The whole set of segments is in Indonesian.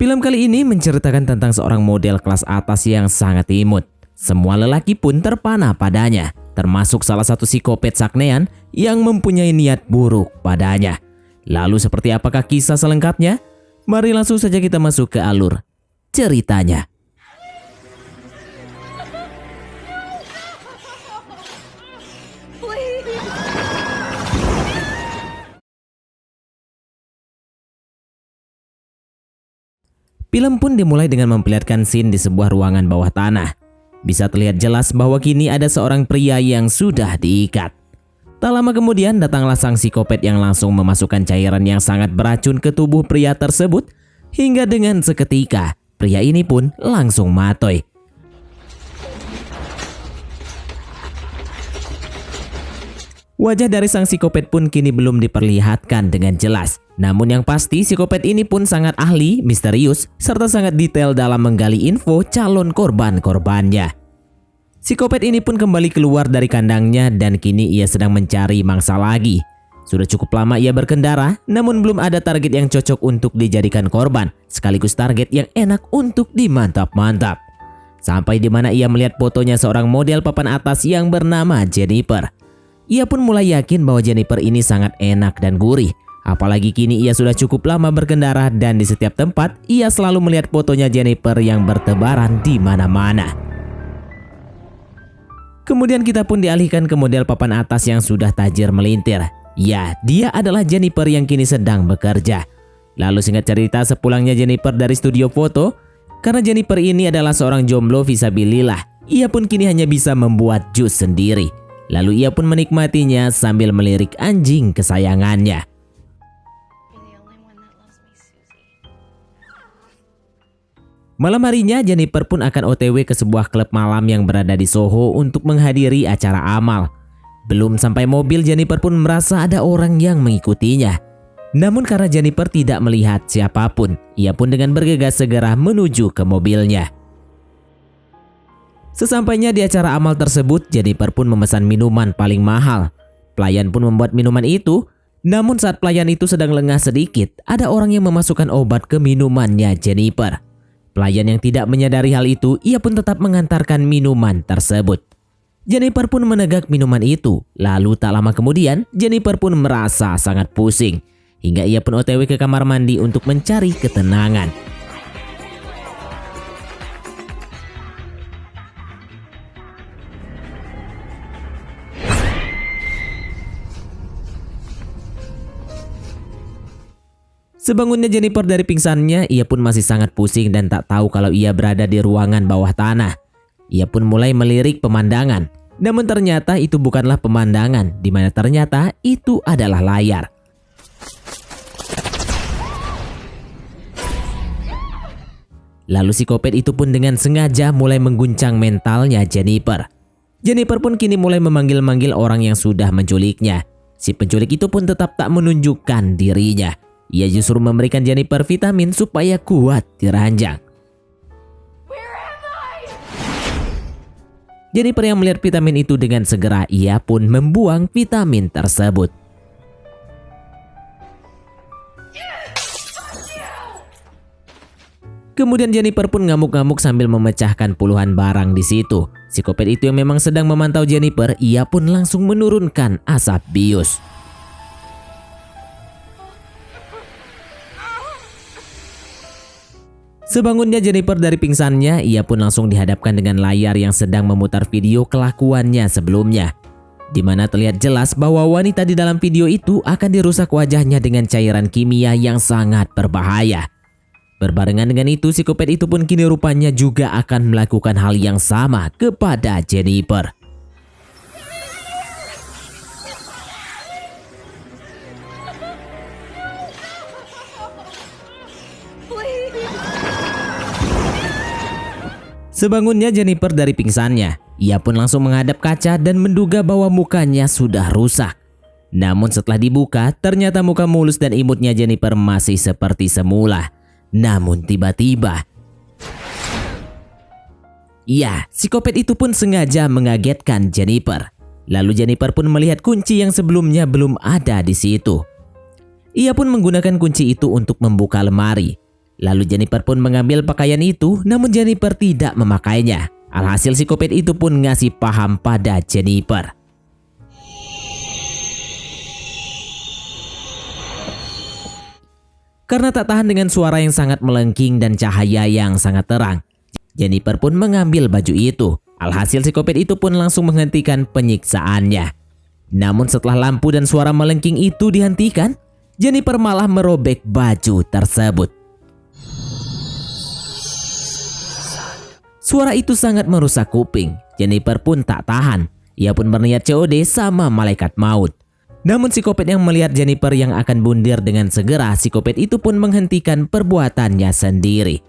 Film kali ini menceritakan tentang seorang model kelas atas yang sangat imut. Semua lelaki pun terpana padanya, termasuk salah satu psikopat saknean yang mempunyai niat buruk padanya. Lalu seperti apakah kisah selengkapnya? Mari langsung saja kita masuk ke alur ceritanya. Film pun dimulai dengan memperlihatkan scene di sebuah ruangan bawah tanah. Bisa terlihat jelas bahwa kini ada seorang pria yang sudah diikat. Tak lama kemudian datanglah sang psikopat yang langsung memasukkan cairan yang sangat beracun ke tubuh pria tersebut. Hingga dengan seketika, pria ini pun langsung matoy. Wajah dari sang psikopat pun kini belum diperlihatkan dengan jelas. Namun yang pasti psikopat ini pun sangat ahli, misterius, serta sangat detail dalam menggali info calon korban-korbannya. Psikopat ini pun kembali keluar dari kandangnya dan kini ia sedang mencari mangsa lagi. Sudah cukup lama ia berkendara, namun belum ada target yang cocok untuk dijadikan korban, sekaligus target yang enak untuk dimantap-mantap. Sampai di mana ia melihat fotonya seorang model papan atas yang bernama Jennifer. Ia pun mulai yakin bahwa Jennifer ini sangat enak dan gurih. Apalagi kini ia sudah cukup lama berkendara dan di setiap tempat ia selalu melihat fotonya Jennifer yang bertebaran di mana-mana. Kemudian kita pun dialihkan ke model papan atas yang sudah tajir melintir. Ya, dia adalah Jennifer yang kini sedang bekerja. Lalu singkat cerita sepulangnya Jennifer dari studio foto, karena Jennifer ini adalah seorang jomblo visabilillah, ia pun kini hanya bisa membuat jus sendiri. Lalu ia pun menikmatinya sambil melirik anjing kesayangannya. Malam harinya Jennifer pun akan OTW ke sebuah klub malam yang berada di Soho untuk menghadiri acara amal. Belum sampai mobil Jennifer pun merasa ada orang yang mengikutinya. Namun karena Jennifer tidak melihat siapapun, ia pun dengan bergegas segera menuju ke mobilnya. Sesampainya di acara amal tersebut, Jennifer pun memesan minuman paling mahal. Pelayan pun membuat minuman itu, namun saat pelayan itu sedang lengah sedikit, ada orang yang memasukkan obat ke minumannya Jennifer. Pelayan yang tidak menyadari hal itu, ia pun tetap mengantarkan minuman tersebut. Jennifer pun menegak minuman itu. Lalu tak lama kemudian, Jennifer pun merasa sangat pusing. Hingga ia pun OTW ke kamar mandi untuk mencari ketenangan. Sebangunnya Jennifer dari pingsannya, ia pun masih sangat pusing dan tak tahu kalau ia berada di ruangan bawah tanah. Ia pun mulai melirik pemandangan. Namun ternyata itu bukanlah pemandangan, di mana ternyata itu adalah layar. Lalu psikopat itu pun dengan sengaja mulai mengguncang mentalnya Jennifer. Jennifer pun kini mulai memanggil-manggil orang yang sudah menculiknya. Si penculik itu pun tetap tak menunjukkan dirinya. Ia justru memberikan Jennifer vitamin supaya kuat diranjang. Jennifer yang melihat vitamin itu dengan segera ia pun membuang vitamin tersebut. Kemudian Jennifer pun ngamuk-ngamuk sambil memecahkan puluhan barang di situ. Psikopat itu yang memang sedang memantau Jennifer, ia pun langsung menurunkan asap bius. Sebangunnya Jennifer dari pingsannya, ia pun langsung dihadapkan dengan layar yang sedang memutar video kelakuannya sebelumnya. Di mana terlihat jelas bahwa wanita di dalam video itu akan dirusak wajahnya dengan cairan kimia yang sangat berbahaya. Berbarengan dengan itu, psikopat itu pun kini rupanya juga akan melakukan hal yang sama kepada Jennifer. Sebangunnya Jennifer dari pingsannya, ia pun langsung menghadap kaca dan menduga bahwa mukanya sudah rusak. Namun setelah dibuka, ternyata muka mulus dan imutnya Jennifer masih seperti semula. Namun tiba-tiba, ya, psikopat itu pun sengaja mengagetkan Jennifer. Lalu Jennifer pun melihat kunci yang sebelumnya belum ada di situ. Ia pun menggunakan kunci itu untuk membuka lemari. Lalu Jennifer pun mengambil pakaian itu, namun Jennifer tidak memakainya. Alhasil psikopat itu pun ngasih paham pada Jennifer. Karena tak tahan dengan suara yang sangat melengking dan cahaya yang sangat terang, Jennifer pun mengambil baju itu. Alhasil psikopat itu pun langsung menghentikan penyiksaannya. Namun setelah lampu dan suara melengking itu dihentikan, Jennifer malah merobek baju tersebut. Suara itu sangat merusak kuping. Jennifer pun tak tahan. Ia pun berniat COD sama malaikat maut. Namun psikopat yang melihat Jennifer yang akan bundir dengan segera, psikopat itu pun menghentikan perbuatannya sendiri.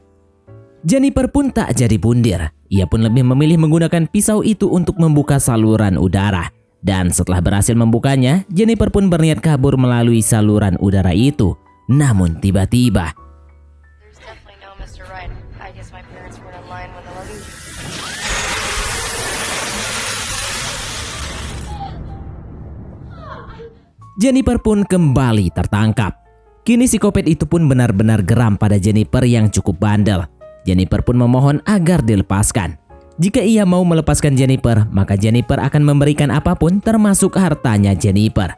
Jennifer pun tak jadi bundir. Ia pun lebih memilih menggunakan pisau itu untuk membuka saluran udara. Dan setelah berhasil membukanya, Jennifer pun berniat kabur melalui saluran udara itu. Namun tiba-tiba, Jennifer pun kembali tertangkap. Kini psikopat itu pun benar-benar geram pada Jennifer yang cukup bandel. Jennifer pun memohon agar dilepaskan. Jika ia mau melepaskan Jennifer, maka Jennifer akan memberikan apapun termasuk hartanya Jennifer.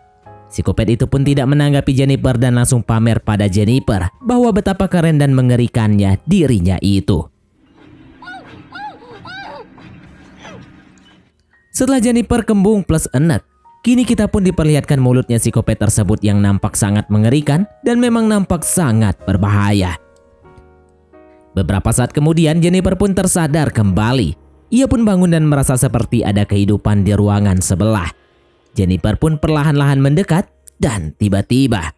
Psikopat itu pun tidak menanggapi Jennifer dan langsung pamer pada Jennifer bahwa betapa keren dan mengerikannya dirinya itu. Setelah Jennifer kembung plus enek, kini kita pun diperlihatkan mulutnya psikopat tersebut yang nampak sangat mengerikan dan memang nampak sangat berbahaya. Beberapa saat kemudian Jennifer pun tersadar kembali. Ia pun bangun dan merasa seperti ada kehidupan di ruangan sebelah. Jennifer pun perlahan-lahan mendekat dan tiba-tiba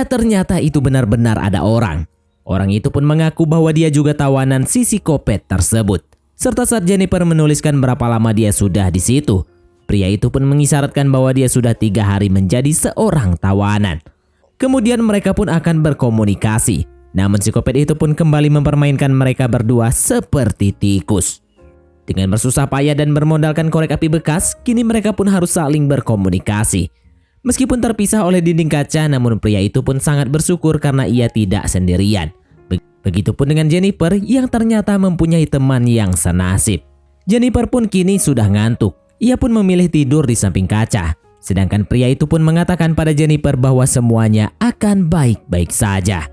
ternyata itu benar-benar ada orang. Orang itu pun mengaku bahwa dia juga tawanan si psikopat tersebut. Serta saat Jennifer menuliskan berapa lama dia sudah di situ, pria itu pun mengisyaratkan bahwa dia sudah 3 hari menjadi seorang tawanan. Kemudian mereka pun akan berkomunikasi. Namun psikopat itu pun kembali mempermainkan mereka berdua seperti tikus. Dengan bersusah payah dan bermodalkan korek api bekas, kini mereka pun harus saling berkomunikasi. Meskipun terpisah oleh dinding kaca, namun pria itu pun sangat bersyukur karena ia tidak sendirian. Begitupun dengan Jennifer yang ternyata mempunyai teman yang senasib. Jennifer pun kini sudah ngantuk. Ia pun memilih tidur di samping kaca. Sedangkan pria itu pun mengatakan pada Jennifer bahwa semuanya akan baik-baik saja.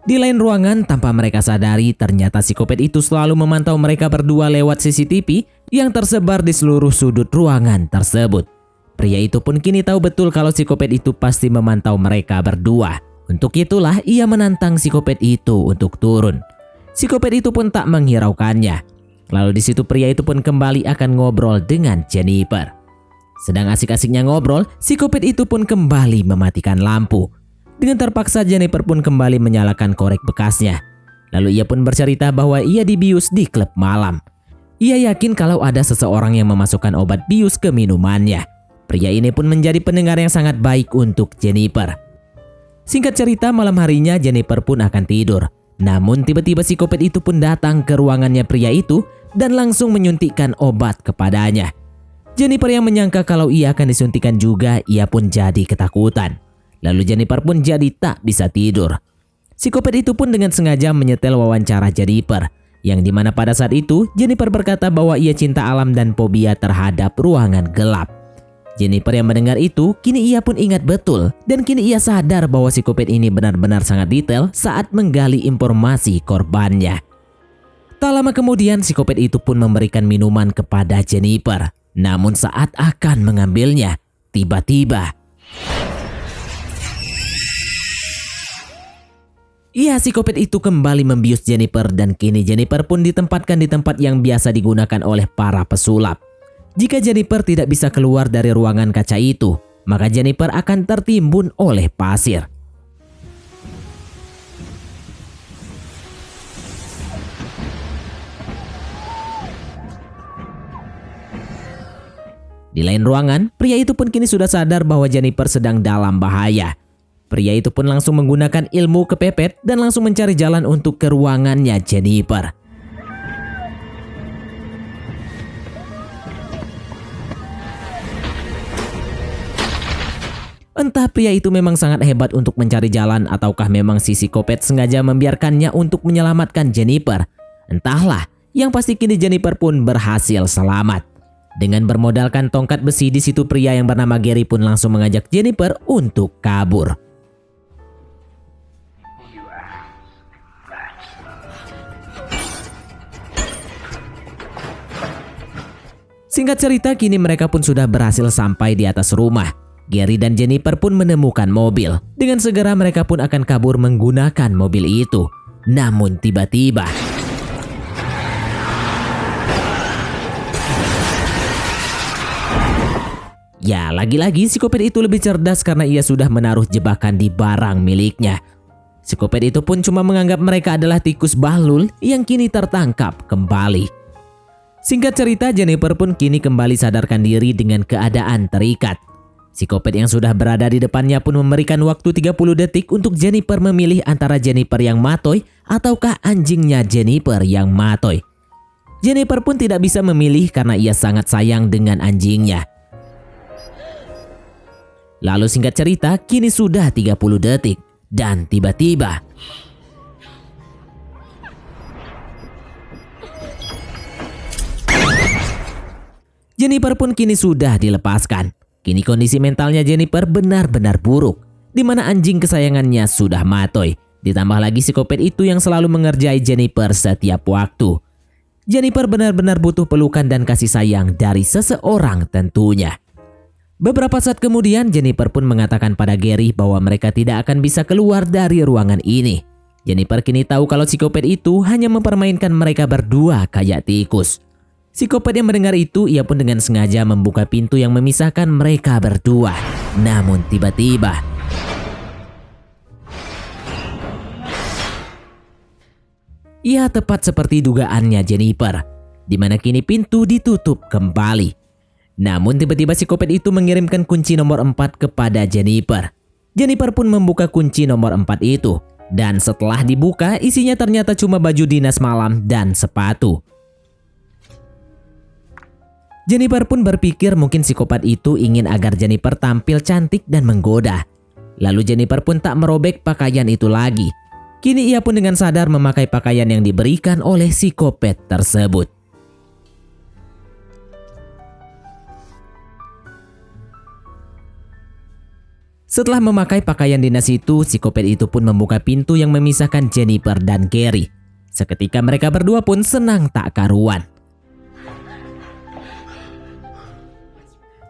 Di lain ruangan, tanpa mereka sadari, ternyata psikopat itu selalu memantau mereka berdua lewat CCTV yang tersebar di seluruh sudut ruangan tersebut. Pria itu pun kini tahu betul kalau psikopat itu pasti memantau mereka berdua. Untuk itulah ia menantang psikopat itu untuk turun. Psikopat itu pun tak menghiraukannya. Lalu di situ pria itu pun kembali akan ngobrol dengan Jennifer. Sedang asik-asiknya ngobrol, psikopat itu pun kembali mematikan lampu. Dengan terpaksa Jennifer pun kembali menyalakan korek bekasnya. Lalu ia pun bercerita bahwa ia dibius di klub malam. Ia yakin kalau ada seseorang yang memasukkan obat bius ke minumannya. Pria ini pun menjadi pendengar yang sangat baik untuk Jennifer. Singkat cerita, malam harinya Jennifer pun akan tidur. Namun tiba-tiba psikopat itu pun datang ke ruangannya pria itu dan langsung menyuntikkan obat kepadanya. Jennifer yang menyangka kalau ia akan disuntikan juga, ia pun jadi ketakutan. Lalu Jennifer pun jadi tak bisa tidur. Psikopat itu pun dengan sengaja menyetel wawancara Jennifer, yang dimana pada saat itu Jennifer berkata bahwa ia cinta alam dan fobia terhadap ruangan gelap. Jennifer yang mendengar itu, kini ia pun ingat betul dan kini ia sadar bahwa psikopat ini benar-benar sangat detail saat menggali informasi korbannya. Tak lama kemudian psikopat itu pun memberikan minuman kepada Jennifer. Namun saat akan mengambilnya, tiba-tiba psikopat itu kembali membius Jennifer dan kini Jennifer pun ditempatkan di tempat yang biasa digunakan oleh para pesulap. Jika Jennifer tidak bisa keluar dari ruangan kaca itu, maka Jennifer akan tertimbun oleh pasir. Di lain ruangan, pria itu pun kini sudah sadar bahwa Jennifer sedang dalam bahaya. Pria itu pun langsung menggunakan ilmu kepepet dan langsung mencari jalan untuk ke ruangannya Jennifer. Entah pria itu memang sangat hebat untuk mencari jalan ataukah memang si psikopat sengaja membiarkannya untuk menyelamatkan Jennifer. Entahlah, yang pasti kini Jennifer pun berhasil selamat. Dengan bermodalkan tongkat besi di situ, pria yang bernama Gary pun langsung mengajak Jennifer untuk kabur. Singkat cerita, kini mereka pun sudah berhasil sampai di atas rumah. Gary dan Jennifer pun menemukan mobil. Dengan segera mereka pun akan kabur menggunakan mobil itu. Namun tiba-tiba ya, lagi-lagi psikopat itu lebih cerdas karena ia sudah menaruh jebakan di barang miliknya. Psikopat itu pun cuma menganggap mereka adalah tikus bahlul yang kini tertangkap kembali. Singkat cerita, Jennifer pun kini kembali sadarkan diri dengan keadaan terikat. Psikopat yang sudah berada di depannya pun memberikan waktu 30 detik untuk Jennifer memilih antara Jennifer yang matoy ataukah anjingnya Jennifer yang matoy. Jennifer pun tidak bisa memilih karena ia sangat sayang dengan anjingnya. Lalu singkat cerita, kini sudah 30 detik dan tiba-tiba Jennifer pun kini sudah dilepaskan. Kini kondisi mentalnya Jennifer benar-benar buruk, di mana anjing kesayangannya sudah matoy. Ditambah lagi psikopat itu yang selalu mengerjai Jennifer setiap waktu. Jennifer benar-benar butuh pelukan dan kasih sayang dari seseorang tentunya. Beberapa saat kemudian, Jennifer pun mengatakan pada Gary bahwa mereka tidak akan bisa keluar dari ruangan ini. Jennifer kini tahu kalau psikopat itu hanya mempermainkan mereka berdua kayak tikus. Psikopat yang mendengar itu, ia pun dengan sengaja membuka pintu yang memisahkan mereka berdua. Namun tiba-tiba ia tepat seperti dugaannya Jennifer, di mana kini pintu ditutup kembali. Namun tiba-tiba psikopat itu mengirimkan kunci nomor 4 kepada Jennifer. Jennifer pun membuka kunci nomor 4 itu. Dan setelah dibuka, isinya ternyata cuma baju dinas malam dan sepatu. Jennifer pun berpikir mungkin psikopat itu ingin agar Jennifer tampil cantik dan menggoda. Lalu Jennifer pun tak merobek pakaian itu lagi. Kini ia pun dengan sadar memakai pakaian yang diberikan oleh psikopat tersebut. Setelah memakai pakaian dinas itu, psikopat itu pun membuka pintu yang memisahkan Jennifer dan Gary. Seketika mereka berdua pun senang tak karuan.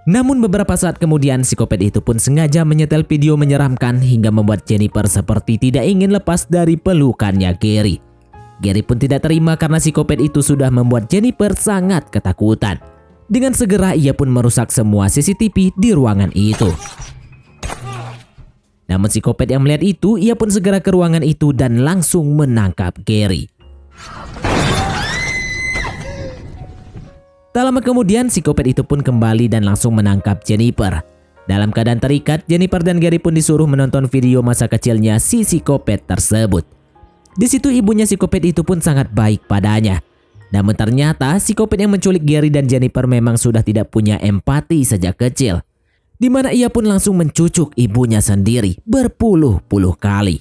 Namun beberapa saat kemudian, psikopat itu pun sengaja menyetel video menyeramkan hingga membuat Jennifer seperti tidak ingin lepas dari pelukannya Gary. Gary pun tidak terima karena psikopat itu sudah membuat Jennifer sangat ketakutan. Dengan segera ia pun merusak semua CCTV di ruangan itu. Namun psikopat yang melihat itu, ia pun segera ke ruangan itu dan langsung menangkap Gary. Tak lama kemudian, psikopat itu pun kembali dan langsung menangkap Jennifer. Dalam keadaan terikat, Jennifer dan Gary pun disuruh menonton video masa kecilnya si psikopat tersebut. Di situ ibunya psikopat itu pun sangat baik padanya. Namun ternyata psikopat yang menculik Gary dan Jennifer memang sudah tidak punya empati sejak kecil, di mana ia pun langsung mencucuk ibunya sendiri berpuluh-puluh kali.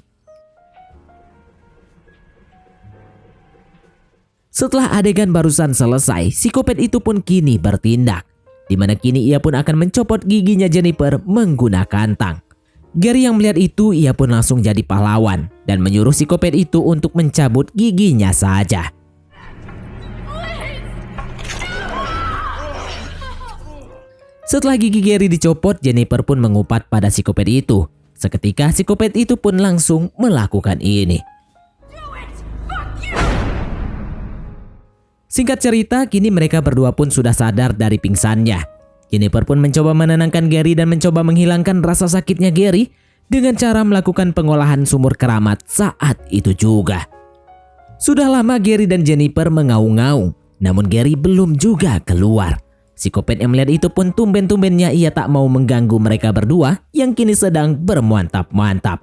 Setelah adegan barusan selesai, psikopat itu pun kini bertindak, di mana kini ia pun akan mencopot giginya Jennifer menggunakan tang. Gary yang melihat itu, ia pun langsung jadi pahlawan dan menyuruh psikopat itu untuk mencabut giginya saja. Setelah gigi Gary dicopot, Jennifer pun mengupat pada psikopat itu. Seketika psikopat itu pun langsung melakukan ini. Singkat cerita, kini mereka berdua pun sudah sadar dari pingsannya. Jennifer pun mencoba menenangkan Gary dan mencoba menghilangkan rasa sakitnya Gary dengan cara melakukan pengolahan sumur keramat saat itu juga. Sudah lama Gary dan Jennifer mengaung-ngaung, namun Gary belum juga keluar. Psikopat yang melihat itu pun tumben-tumbennya ia tak mau mengganggu mereka berdua yang kini sedang bermantap-mantap.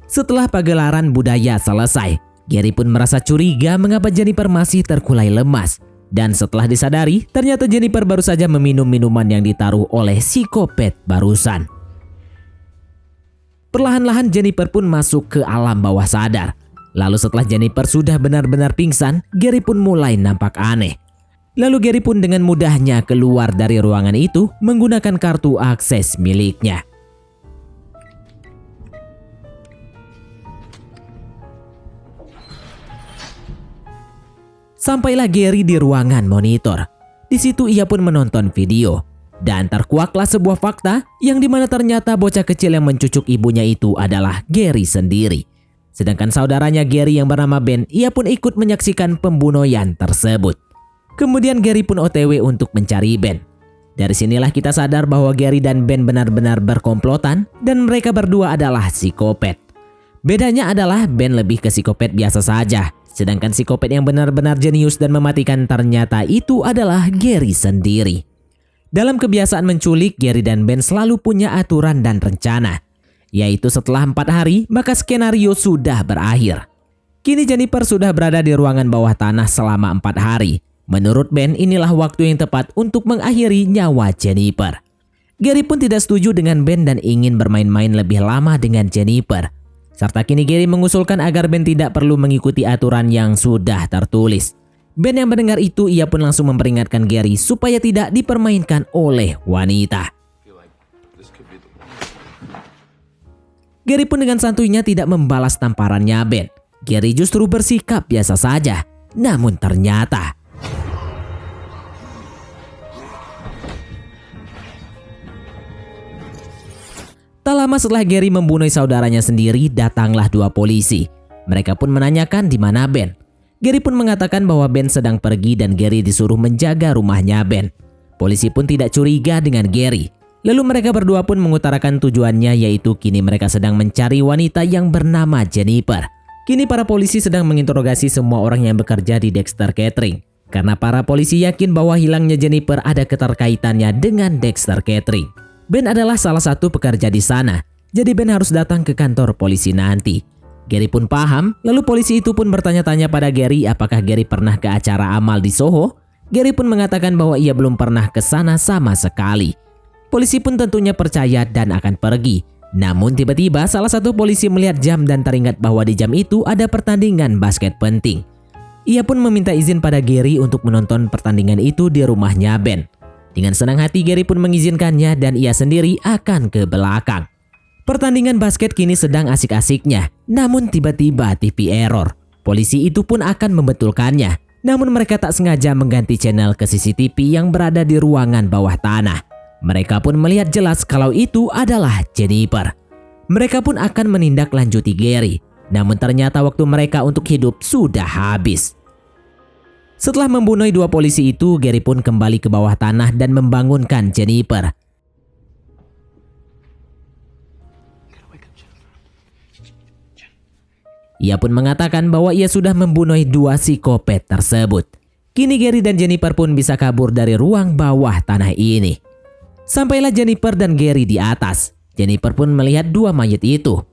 Setelah pagelaran budaya selesai, Gary pun merasa curiga mengapa Jennifer masih terkulai lemas. Dan setelah disadari, ternyata Jennifer baru saja meminum minuman yang ditaruh oleh psikopat barusan. Perlahan-lahan Jennifer pun masuk ke alam bawah sadar. Lalu setelah Jennifer sudah benar-benar pingsan, Gary pun mulai nampak aneh. Lalu Gary pun dengan mudahnya keluar dari ruangan itu menggunakan kartu akses miliknya. Sampailah Gary di ruangan monitor. Di situ ia pun menonton video. Dan terkuaklah sebuah fakta yang dimana ternyata bocah kecil yang mencucuk ibunya itu adalah Gary sendiri. Sedangkan saudaranya Gary yang bernama Ben, ia pun ikut menyaksikan pembunuhan tersebut. Kemudian Gary pun OTW untuk mencari Ben. Dari sinilah kita sadar bahwa Gary dan Ben benar-benar berkomplotan dan mereka berdua adalah psikopat. Bedanya adalah Ben lebih ke psikopat biasa saja, sedangkan psikopat yang benar-benar jenius dan mematikan ternyata itu adalah Gary sendiri. Dalam kebiasaan menculik, Gary dan Ben selalu punya aturan dan rencana, yaitu setelah 4 hari maka skenario sudah berakhir. Kini Jennifer sudah berada di ruangan bawah tanah selama 4 hari. Menurut Ben, inilah waktu yang tepat untuk mengakhiri nyawa Jennifer. Gary pun tidak setuju dengan Ben dan ingin bermain-main lebih lama dengan Jennifer. Serta kini Gary mengusulkan agar Ben tidak perlu mengikuti aturan yang sudah tertulis. Ben yang mendengar itu, ia pun langsung memperingatkan Gary supaya tidak dipermainkan oleh wanita. Gary pun dengan santuinya tidak membalas tamparannya Ben. Gary justru bersikap biasa saja. Namun ternyata tak lama setelah Gary membunuh saudaranya sendiri, datanglah 2 polisi. Mereka pun menanyakan di mana Ben. Gary pun mengatakan bahwa Ben sedang pergi dan Gary disuruh menjaga rumahnya Ben. Polisi pun tidak curiga dengan Gary. Lalu mereka berdua pun mengutarakan tujuannya, yaitu kini mereka sedang mencari wanita yang bernama Jennifer. Kini para polisi sedang menginterogasi semua orang yang bekerja di Dexter Catering. Karena para polisi yakin bahwa hilangnya Jennifer ada keterkaitannya dengan Dexter Catering. Ben adalah salah satu pekerja di sana, jadi Ben harus datang ke kantor polisi nanti. Gary pun paham, lalu polisi itu pun bertanya-tanya pada Gary apakah Gary pernah ke acara amal di Soho. Gary pun mengatakan bahwa ia belum pernah ke sana sama sekali. Polisi pun tentunya percaya dan akan pergi. Namun tiba-tiba salah satu polisi melihat jam dan teringat bahwa di jam itu ada pertandingan basket penting. Ia pun meminta izin pada Gary untuk menonton pertandingan itu di rumahnya Ben. Dengan senang hati Gary pun mengizinkannya dan ia sendiri akan ke belakang. Pertandingan basket kini sedang asik-asiknya, namun tiba-tiba TV error. Polisi itu pun akan membetulkannya, namun mereka tak sengaja mengganti channel ke CCTV yang berada di ruangan bawah tanah. Mereka pun melihat jelas kalau itu adalah Jennifer. Mereka pun akan menindaklanjuti Gary, namun ternyata waktu mereka untuk hidup sudah habis. Setelah membunuh 2 polisi itu, Gary pun kembali ke bawah tanah dan membangunkan Jennifer. Ia pun mengatakan bahwa ia sudah membunuh 2 psikopat tersebut. Kini Gary dan Jennifer pun bisa kabur dari ruang bawah tanah ini. Sampailah Jennifer dan Gary di atas. Jennifer pun melihat 2 mayat itu.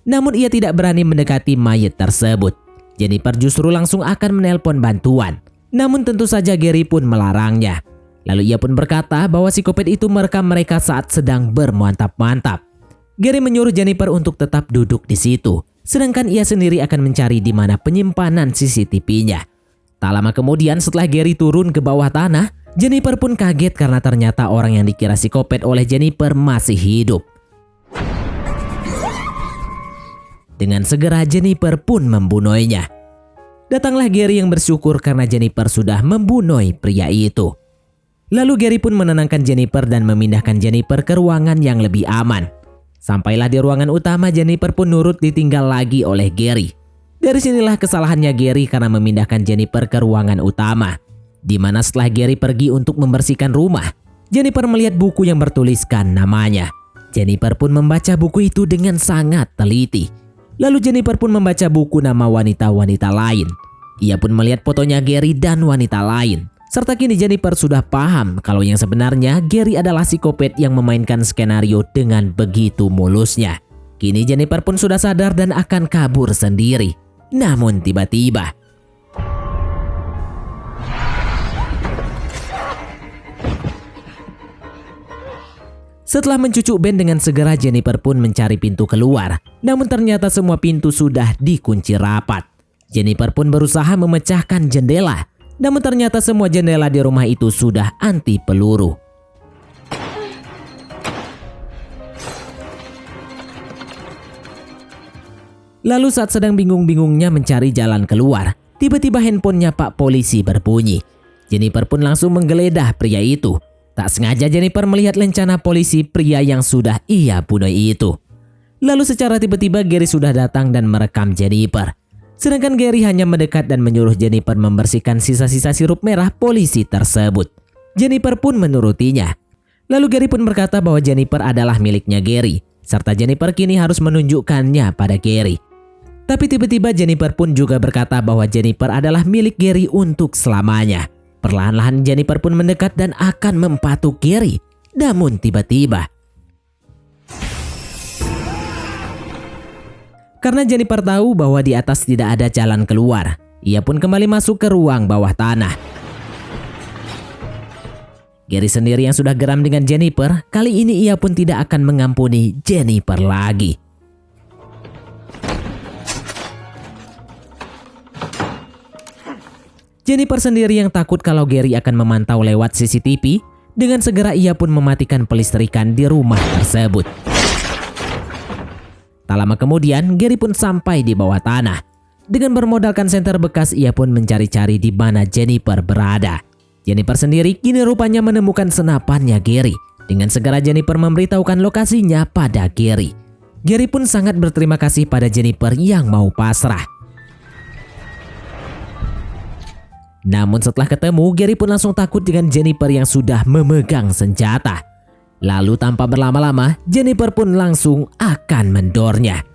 Namun ia tidak berani mendekati mayat tersebut. Jennifer justru langsung akan menelpon bantuan. Namun tentu saja Gary pun melarangnya. Lalu ia pun berkata bahwa psikopat itu merekam mereka saat sedang bermantap-mantap. Gary menyuruh Jennifer untuk tetap duduk di situ. Sedangkan ia sendiri akan mencari di mana penyimpanan CCTV-nya. Tak lama kemudian setelah Gary turun ke bawah tanah, Jennifer pun kaget karena ternyata orang yang dikira psikopat oleh Jennifer masih hidup. Dengan segera Jennifer pun membunuhnya. Datanglah Gary yang bersyukur karena Jennifer sudah membunuh pria itu. Lalu Gary pun menenangkan Jennifer dan memindahkan Jennifer ke ruangan yang lebih aman. Sampailah di ruangan utama, Jennifer pun nurut ditinggal lagi oleh Gary. Dari sinilah kesalahannya Gary karena memindahkan Jennifer ke ruangan utama. Di mana setelah Gary pergi untuk membersihkan rumah, Jennifer melihat buku yang bertuliskan namanya. Jennifer pun membaca buku itu dengan sangat teliti. Lalu Jennifer pun membaca buku nama wanita-wanita lain. Ia pun melihat fotonya Gary dan wanita lain. Serta kini Jennifer sudah paham kalau yang sebenarnya Gary adalah psikopat yang memainkan skenario dengan begitu mulusnya. Kini Jennifer pun sudah sadar dan akan kabur sendiri. Namun tiba-tiba Setelah mencucuk Ben dengan segera, Jennifer pun mencari pintu keluar. Namun ternyata semua pintu sudah dikunci rapat. Jennifer pun berusaha memecahkan jendela. Namun ternyata semua jendela di rumah itu sudah anti peluru. Lalu saat sedang bingung-bingungnya mencari jalan keluar, tiba-tiba handphonenya Pak Polisi berbunyi. Jennifer pun langsung menggeledah pria itu. Tak sengaja Jennifer melihat lencana polisi pria yang sudah ia bunuh itu. Lalu secara tiba-tiba Gary sudah datang dan merekam Jennifer. Sedangkan Gary hanya mendekat dan menyuruh Jennifer membersihkan sisa-sisa sirup merah polisi tersebut. Jennifer pun menurutinya. Lalu Gary pun berkata bahwa Jennifer adalah miliknya Gary, serta Jennifer kini harus menunjukkannya pada Gary. Tapi tiba-tiba Jennifer pun juga berkata bahwa Jennifer adalah milik Gary untuk selamanya. Perlahan-lahan Jennifer pun mendekat dan akan mempatuk Gary. Namun tiba-tiba, karena Jennifer tahu bahwa di atas tidak ada jalan keluar, ia pun kembali masuk ke ruang bawah tanah. Gary sendiri yang sudah geram dengan Jennifer, kali ini ia pun tidak akan mengampuni Jennifer lagi. Jennifer sendiri yang takut kalau Gary akan memantau lewat CCTV, dengan segera ia pun mematikan pelistrikan di rumah tersebut. Tak lama kemudian, Gary pun sampai di bawah tanah. Dengan bermodalkan senter bekas, ia pun mencari-cari di mana Jennifer berada. Jennifer sendiri kini rupanya menemukan senapannya Gary. Dengan segera Jennifer memberitahukan lokasinya pada Gary. Gary pun sangat berterima kasih pada Jennifer yang mau pasrah. Namun setelah ketemu, Gary pun langsung takut dengan Jennifer yang sudah memegang senjata. Lalu tanpa berlama-lama, Jennifer pun langsung akan mendornya.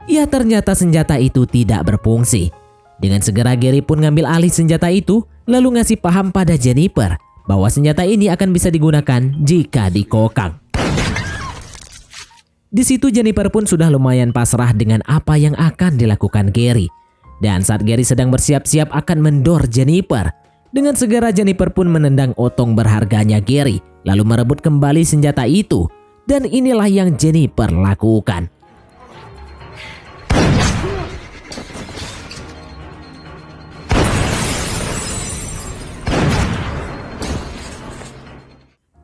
Ya, ternyata senjata itu tidak berfungsi. Dengan segera Gary pun ngambil alih senjata itu, lalu ngasih paham pada Jennifer bahwa senjata ini akan bisa digunakan jika dikokang. Di situ Jennifer pun sudah lumayan pasrah dengan apa yang akan dilakukan Gary. Dan saat Gary sedang bersiap-siap akan mendor Jennifer, dengan segera Jennifer pun menendang otong berharganya Gary, lalu merebut kembali senjata itu. Dan inilah yang Jennifer lakukan.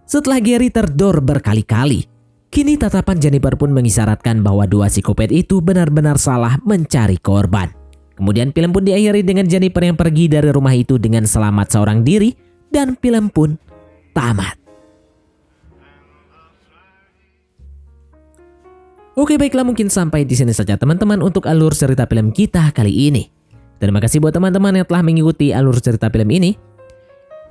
Setelah Gary terdor berkali-kali, kini tatapan Jennifer pun mengisyaratkan bahwa dua psikopat itu benar-benar salah mencari korban. Kemudian film pun diakhiri dengan Jennifer yang pergi dari rumah itu dengan selamat seorang diri dan film pun tamat. Oke, baiklah, mungkin sampai di sini saja teman-teman untuk alur cerita film kita kali ini. Terima kasih buat teman-teman yang telah mengikuti alur cerita film ini.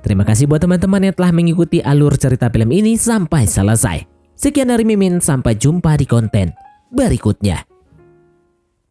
Terima kasih buat teman-teman yang telah mengikuti alur cerita film ini sampai selesai. Sekian dari Mimin, sampai jumpa di konten berikutnya.